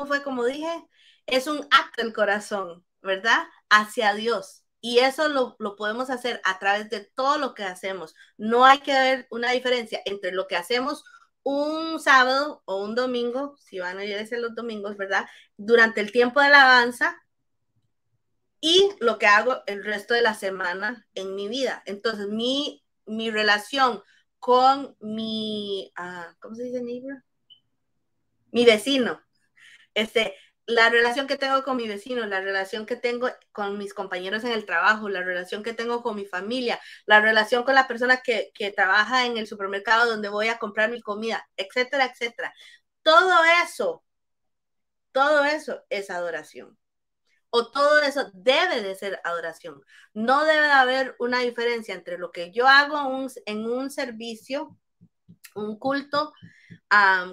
A: fue? Como dije, es un acto del corazón, ¿verdad? Hacia Dios. Y eso lo podemos hacer a través de todo lo que hacemos. No hay que ver una diferencia entre lo que hacemos un sábado o un domingo, si van a ir a los domingos, ¿verdad? Durante el tiempo de alabanza, y lo que hago el resto de la semana en mi vida. Entonces, mi relación con ¿cómo se dice neighbor? Mi vecino. La relación que tengo con mi vecino, la relación que tengo con mis compañeros en el trabajo, la relación que tengo con mi familia, la relación con la persona que trabaja en el supermercado donde voy a comprar mi comida, etcétera, etcétera. Todo eso es adoración. O todo eso debe de ser adoración. No debe de haber una diferencia entre lo que yo hago en un servicio, un culto,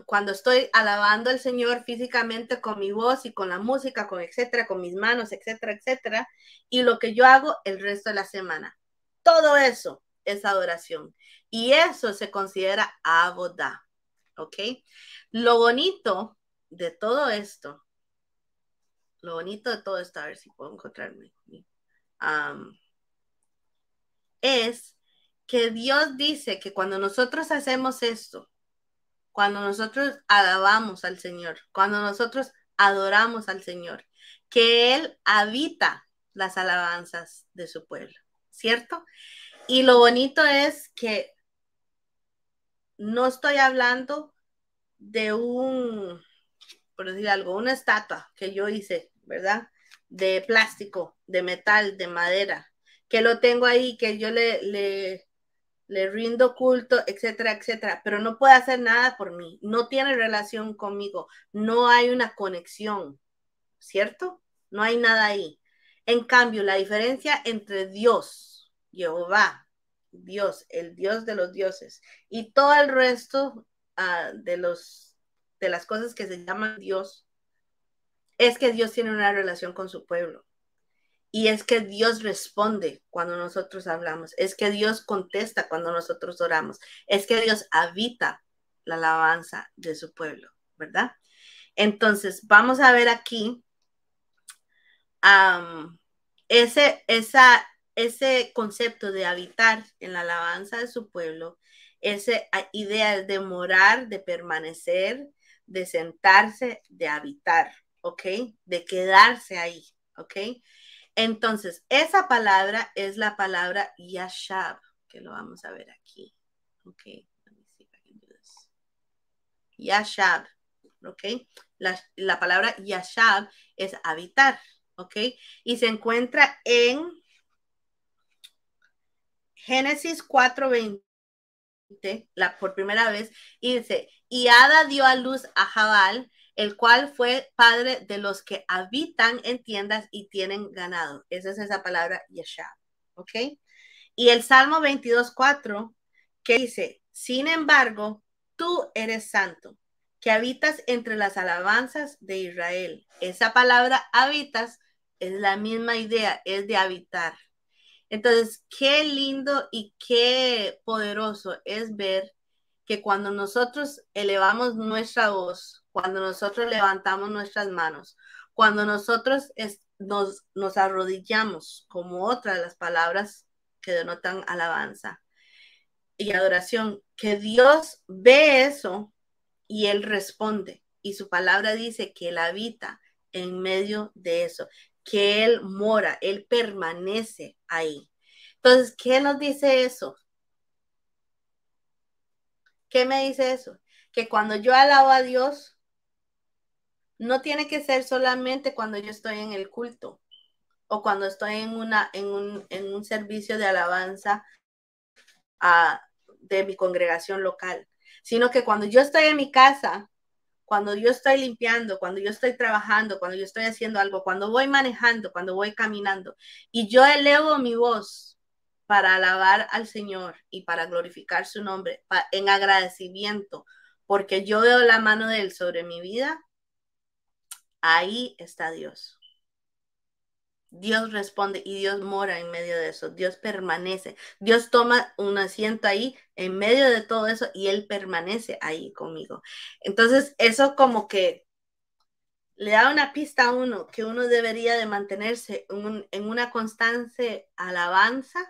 A: cuando estoy alabando al Señor físicamente con mi voz y con la música, con etcétera, con mis manos, etcétera, etcétera, y lo que yo hago el resto de la semana. Todo eso es adoración. Y eso se considera abodá. ¿Ok? Lo bonito de todo esto, a ver si puedo encontrarme, es que Dios dice que cuando nosotros hacemos esto, cuando nosotros alabamos al Señor, cuando nosotros adoramos al Señor, que Él habita las alabanzas de su pueblo, ¿cierto? Y lo bonito es que no estoy hablando de por decir algo, una estatua que yo hice, ¿verdad? De plástico, de metal, de madera, que lo tengo ahí, que yo le rindo culto, etcétera, etcétera, pero no puede hacer nada por mí, no tiene relación conmigo, no hay una conexión, ¿cierto? No hay nada ahí. En cambio, la diferencia entre Dios, Jehová, Dios, el Dios de los dioses, y todo el resto de las cosas que se llaman Dios, es que Dios tiene una relación con su pueblo. Y es que Dios responde cuando nosotros hablamos, es que Dios contesta cuando nosotros oramos, es que Dios habita la alabanza de su pueblo, ¿verdad? Entonces, vamos a ver aquí ese concepto de habitar en la alabanza de su pueblo, esa idea de morar, de permanecer, de sentarse, de habitar, ¿ok? De quedarse ahí, ¿ok? Entonces, esa palabra es la palabra yashab, que lo vamos a ver aquí, ¿ok? Let me see if I can do this. Yashab, ¿ok? La palabra yashab es habitar, ¿ok? Y se encuentra en Génesis 4:20, por primera vez, y dice, y Ada dio a luz a Jabal, el cual fue padre de los que habitan en tiendas y tienen ganado. Esa es esa palabra yashab, ¿ok? Y el Salmo 22:4, que dice, sin embargo, tú eres santo, que habitas entre las alabanzas de Israel. Esa palabra habitas es la misma idea, es de habitar. Entonces, qué lindo y qué poderoso es ver que cuando nosotros elevamos nuestra voz, cuando nosotros levantamos nuestras manos, cuando nosotros nos arrodillamos, como otra de las palabras que denotan alabanza y adoración, que Dios ve eso y Él responde. Y su palabra dice que Él habita en medio de eso, que Él mora, Él permanece ahí. Entonces, ¿qué nos dice eso? ¿Qué me dice eso? Que cuando yo alabo a Dios, no tiene que ser solamente cuando yo estoy en el culto o cuando estoy en un servicio de alabanza de mi congregación local, sino que cuando yo estoy en mi casa, cuando yo estoy limpiando, cuando yo estoy trabajando, cuando yo estoy haciendo algo, cuando voy manejando, cuando voy caminando, y yo elevo mi voz para alabar al Señor y para glorificar su nombre en agradecimiento, porque yo veo la mano de Él sobre mi vida, ahí está Dios. Dios responde y Dios mora en medio de eso. Dios permanece. Dios toma un asiento ahí en medio de todo eso y Él permanece ahí conmigo. Entonces, eso como que le da una pista a uno que uno debería de mantenerse en una constante alabanza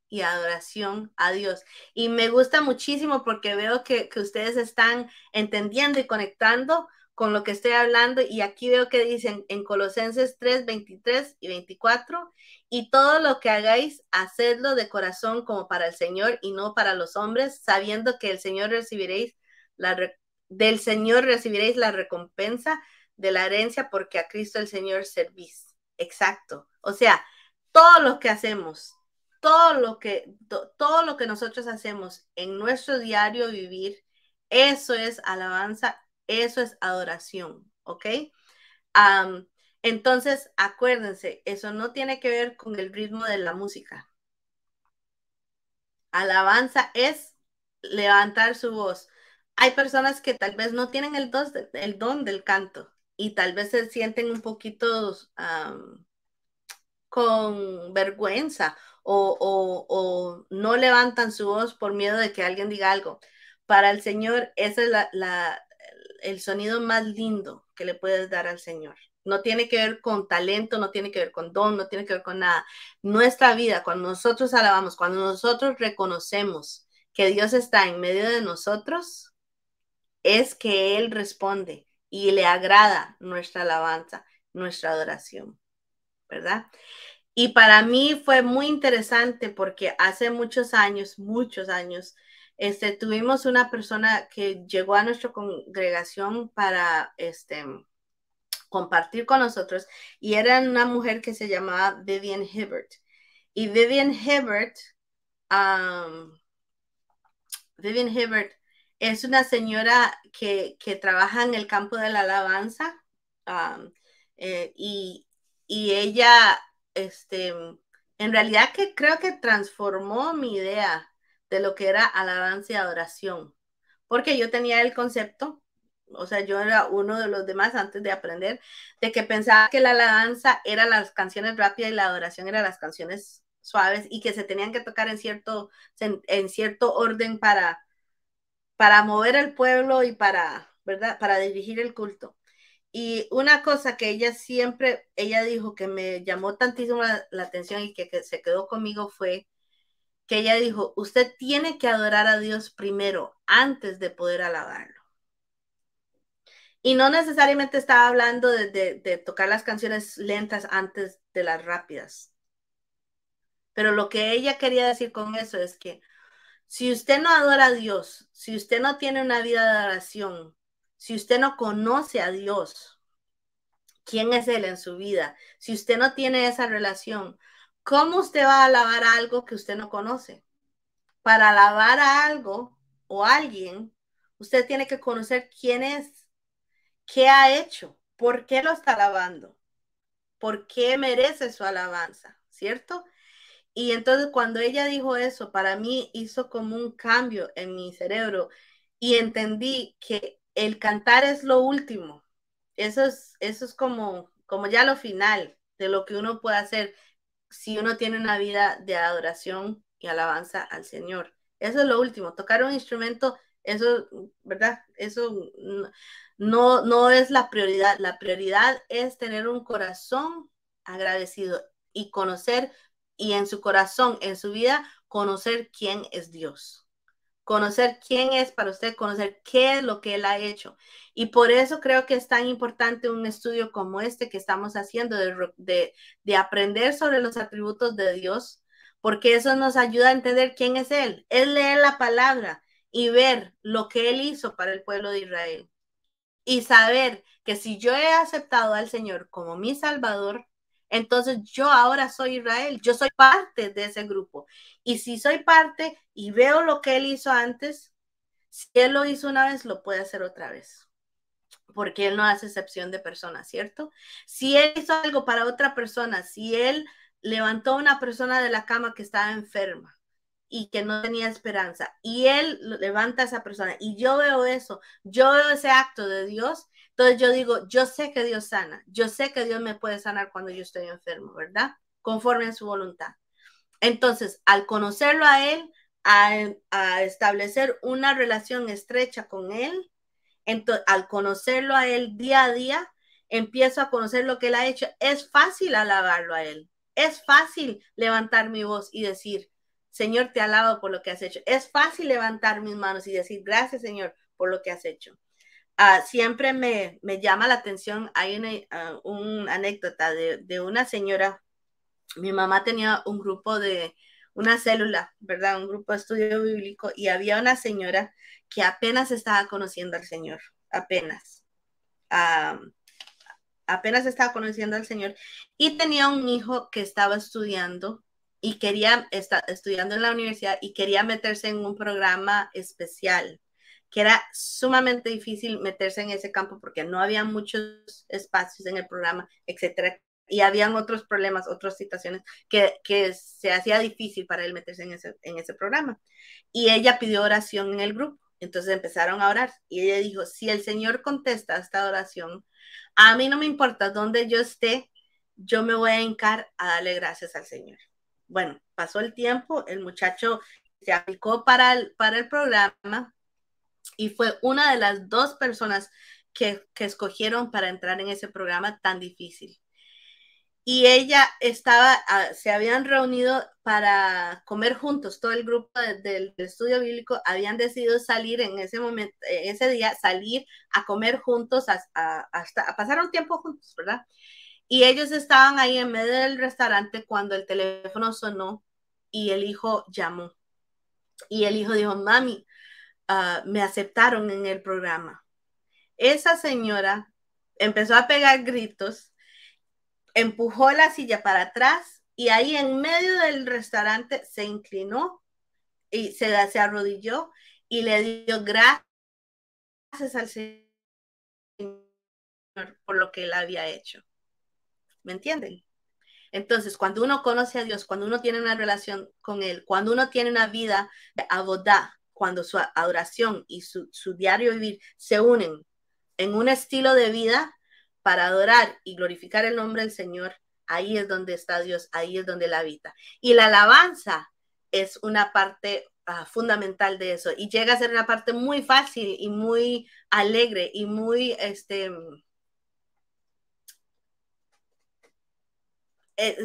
A: y adoración a Dios. Y me gusta muchísimo porque veo que ustedes están entendiendo y conectando con lo que estoy hablando. Y aquí veo que dicen en Colosenses 3:23 y 24, y todo lo que hagáis, hacedlo de corazón como para el Señor y no para los hombres, sabiendo que del Señor recibiréis la recompensa de la herencia, porque a Cristo el Señor servís. Exacto. O sea, todo lo que hacemos, todo lo que nosotros hacemos en nuestro diario vivir, eso es alabanza, eso es adoración, ¿ok? Entonces, acuérdense, eso no tiene que ver con el ritmo de la música. Alabanza es levantar su voz. Hay personas que tal vez no tienen el don del canto y tal vez se sienten un poquito con vergüenza o no levantan su voz por miedo de que alguien diga algo. Para el Señor, ese es el sonido más lindo que le puedes dar al Señor. No tiene que ver con talento, no tiene que ver con don, no tiene que ver con nada. Nuestra vida, cuando nosotros alabamos, cuando nosotros reconocemos que Dios está en medio de nosotros, es que Él responde y le agrada nuestra alabanza, nuestra adoración, ¿verdad? Y para mí fue muy interesante porque hace muchos años, tuvimos una persona que llegó a nuestra congregación para compartir con nosotros y era una mujer que se llamaba Vivian Hibbert. Y um, Vivian Hibbert es una señora que trabaja en el campo de la alabanza um, y ella, en realidad que creo que transformó mi idea de lo que era alabanza y adoración, porque yo tenía el concepto, o sea, yo era uno de los demás antes de aprender, de que pensaba que la alabanza era las canciones rápidas y la adoración era las canciones suaves y que se tenían que tocar en cierto orden para mover al pueblo y ¿verdad? Para dirigir el culto. Y una cosa que ella dijo que me llamó tantísimo la atención y que se quedó conmigo fue que ella dijo, usted tiene que adorar a Dios primero antes de poder alabarlo. Y no necesariamente estaba hablando de tocar las canciones lentas antes de las rápidas. Pero lo que ella quería decir con eso es que si usted no adora a Dios, si usted no tiene una vida de adoración, si usted no conoce a Dios, quién es Él en su vida, si usted no tiene esa relación, ¿cómo usted va a alabar a algo que usted no conoce? Para alabar a algo o a alguien, usted tiene que conocer quién es, qué ha hecho, por qué lo está alabando, por qué merece su alabanza, ¿cierto? Y entonces cuando ella dijo eso, para mí hizo como un cambio en mi cerebro y entendí que el cantar es lo último. Eso es como ya lo final de lo que uno puede hacer si uno tiene una vida de adoración y alabanza al Señor. Eso es lo último. Tocar un instrumento, eso, ¿verdad? Eso no es la prioridad. La prioridad es tener un corazón agradecido y conocer, y en su corazón, en su vida, conocer quién es Dios. Conocer quién es para usted, conocer qué es lo que Él ha hecho. Y por eso creo que es tan importante un estudio como este que estamos haciendo de aprender sobre los atributos de Dios, porque eso nos ayuda a entender quién es Él. Es leer la palabra y ver lo que Él hizo para el pueblo de Israel. Y saber que si yo he aceptado al Señor como mi Salvador, entonces yo ahora soy Israel, yo soy parte de ese grupo. Y si soy parte y veo lo que Él hizo antes, si Él lo hizo una vez, lo puede hacer otra vez. Porque Él no hace excepción de personas, ¿cierto? Si Él hizo algo para otra persona, si Él levantó a una persona de la cama que estaba enferma y que no tenía esperanza, y Él levanta a esa persona, y yo veo eso, yo veo ese acto de Dios, entonces yo digo, yo sé que Dios sana, yo sé que Dios me puede sanar cuando yo estoy enfermo, ¿verdad? Conforme a su voluntad. Entonces, al conocerlo a Él, a establecer una relación estrecha con Él, entonces, al conocerlo a Él día a día, empiezo a conocer lo que Él ha hecho. Es fácil alabarlo a Él. Es fácil levantar mi voz y decir, Señor, te alabo por lo que has hecho. Es fácil levantar mis manos y decir, gracias, Señor, por lo que has hecho. Siempre me llama la atención, hay una anécdota de una señora. Mi mamá tenía un grupo una célula, ¿verdad? Un grupo de estudio bíblico, y había una señora que apenas estaba conociendo al Señor, apenas. Um, Apenas estaba conociendo al Señor y tenía un hijo que estaba estudiando y quería estar estudiando en la universidad y quería meterse en un programa especial, que era sumamente difícil meterse en ese campo porque no había muchos espacios en el programa, etcétera. Y habían otros problemas, otras situaciones que se hacía difícil para él meterse en ese programa. Y ella pidió oración en el grupo. Entonces empezaron a orar y ella dijo, si el Señor contesta esta oración, a mí no me importa dónde yo esté, yo me voy a hincar a darle gracias al Señor. Bueno, pasó el tiempo, el muchacho se aplicó para el programa y fue una de las dos personas que escogieron para entrar en ese programa tan difícil. Y ella se habían reunido para comer juntos, todo el grupo del estudio bíblico habían decidido salir en ese momento, ese día, salir a comer juntos, a pasar un tiempo juntos, ¿verdad? Y ellos estaban ahí en medio del restaurante cuando el teléfono sonó y el hijo llamó. Y el hijo dijo, mami, me aceptaron en el programa. Esa señora empezó a pegar gritos, empujó la silla para atrás y ahí en medio del restaurante se inclinó y se arrodilló y le dio gracias al Señor por lo que él había hecho. ¿Me entienden? Entonces, cuando uno conoce a Dios, cuando uno tiene una relación con Él, cuando uno tiene una vida de abodá, cuando su adoración y su diario vivir se unen en un estilo de vida para adorar y glorificar el nombre del Señor, ahí es donde está Dios, ahí es donde Él habita. Y la alabanza es una parte fundamental de eso y llega a ser una parte muy fácil y muy alegre y muy,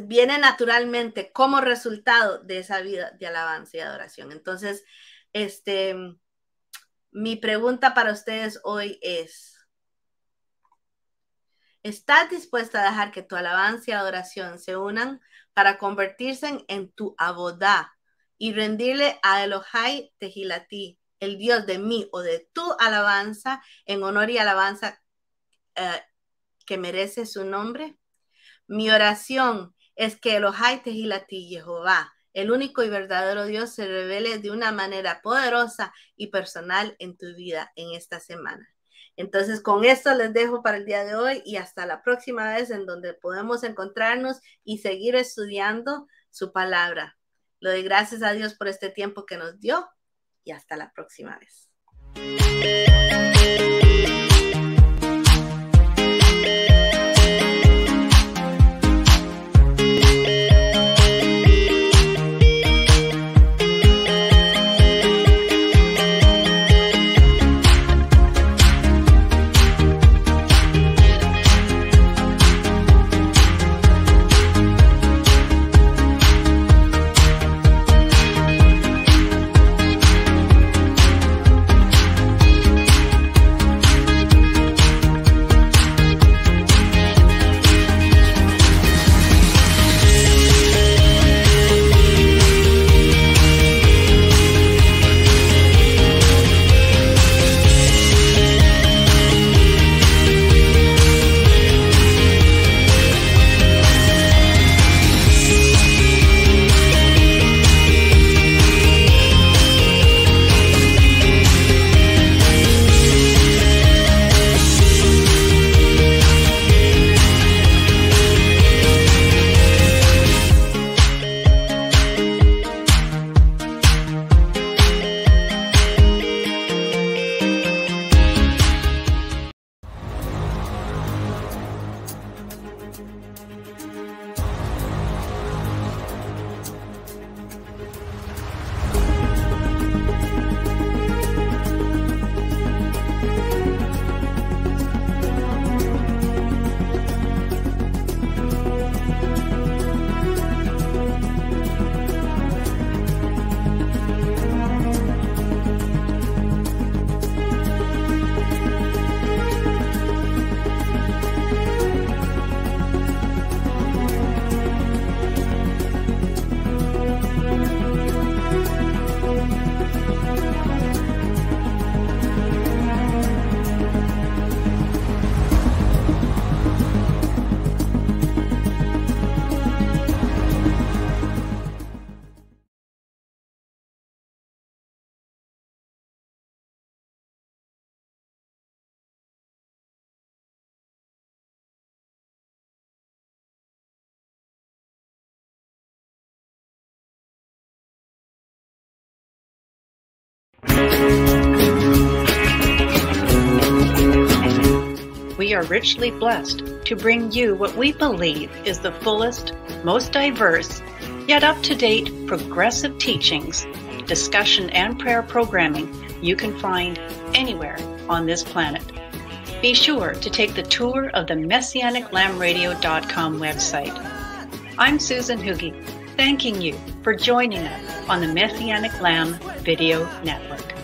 A: viene naturalmente como resultado de esa vida de alabanza y adoración. Entonces, mi pregunta para ustedes hoy es, ¿Estás dispuesta a dejar que tu alabanza y adoración se unan para convertirse en tu abodá y rendirle a Elohai Tehilati, el Dios de mí o de tu alabanza, en honor y alabanza que merece su nombre? Mi oración es que Elohai Tehilati, Jehová, el único y verdadero Dios, se revele de una manera poderosa y personal en tu vida en esta semana. Entonces, con esto les dejo para el día de hoy y hasta la próxima vez en donde podemos encontrarnos y seguir estudiando su palabra. Le doy gracias a Dios por este tiempo que nos dio y hasta la próxima vez.
B: We are richly blessed to bring you what we believe is the fullest, most diverse, yet up-to-date progressive teachings, discussion, and prayer programming you can find anywhere on this planet. Be sure to take the tour of the MessianicLambRadio.com website. I'm Susan Hugi, thanking you for joining us on the Messianic Lamb Video Network.